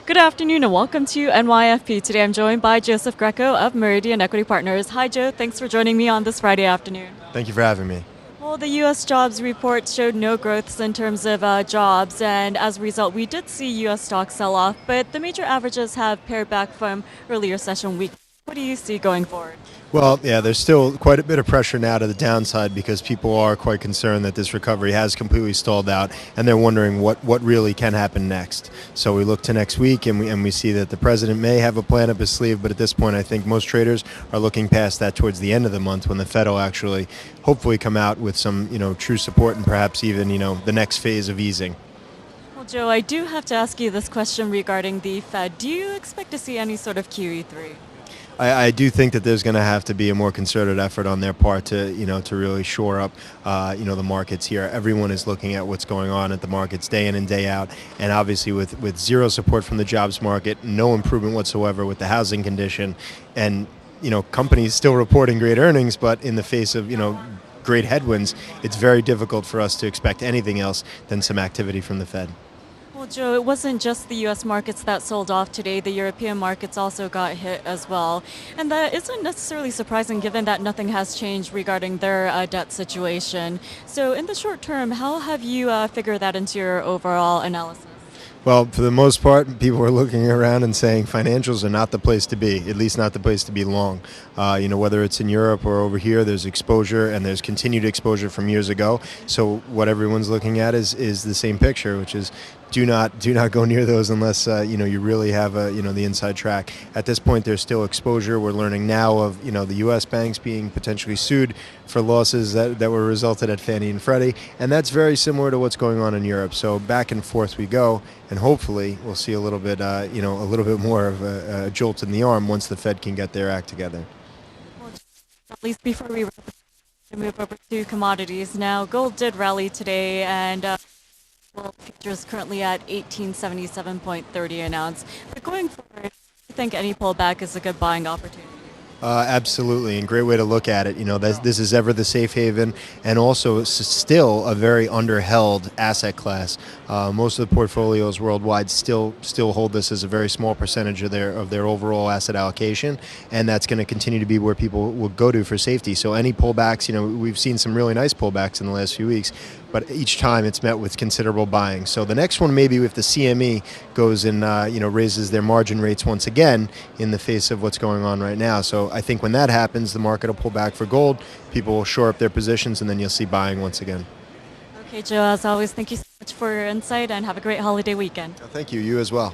Good afternoon and welcome to NYFP. Today I'm joined by Joseph Greco of Meridian Equity Partners. Hi Joe, thanks for joining me on this Friday afternoon. Thank you for having me. Well, the U.S. jobs report showed no growth in terms of jobs, and as a result, we did see U.S. stocks sell off, but the major averages have pared back from earlier session week. What do you see going forward? Well, yeah, there's still quite a bit of pressure now to the downside because people are quite concerned that this recovery has completely stalled out, and they're wondering what really can happen next. So we look to next week, and we see that the president may have a plan up his sleeve, but at this point, I think most traders are looking past that towards the end of the month when the Fed will actually, hopefully, come out with some true support and perhaps even the next phase of easing. Well, Joe, I do have to ask you this question regarding the Fed. Do you expect to see any sort of QE3? I do think that there's going to have to be a more concerted effort on their part to really shore up the markets here. Everyone is looking at what's going on at the markets day in and day out, and obviously with zero support from the jobs market, no improvement whatsoever with the housing condition, and companies still reporting great earnings, but in the face of great headwinds, it's very difficult for us to expect anything else than some activity from the Fed. Well, Joe, it wasn't just the U.S. markets that sold off today. The European markets also got hit as well. And that isn't necessarily surprising given that nothing has changed regarding their debt situation. So in the short term, how have you figured that into your overall analysis? Well, for the most part, people are looking around and saying financials are not the place to be, at least not the place to be long. Whether it's in Europe or over here, there's exposure and there's continued exposure from years ago. So what everyone's looking at is the same picture, which is do not go near those unless you really have the inside track. At this point, there's still exposure. We're learning now of the U.S. banks being potentially sued for losses that were resulted at Fannie and Freddie, and that's very similar to what's going on in Europe. So back and forth we go, and hopefully we'll see a little bit more of a jolt in the arm once the Fed can get their act together. Well, at least before we move over to commodities now, gold did rally today, and gold futures currently at 1877.30 an ounce. But going forward, I think any pullback is a good buying opportunity. Absolutely, and great way to look at it. This is ever the safe haven, and also still a very underheld asset class. Most of the portfolios worldwide still hold this as a very small percentage of their overall asset allocation, and that's going to continue to be where people will go to for safety. So any pullbacks, we've seen some really nice pullbacks in the last few weeks, but each time it's met with considerable buying. So the next one maybe if the CME goes and raises their margin rates once again in the face of what's going on right now. So I think when that happens, the market will pull back for gold, people will shore up their positions, and then you'll see buying once again. Okay, Joe, as always, thank you so much for your insight and have a great holiday weekend. Thank you. You as well.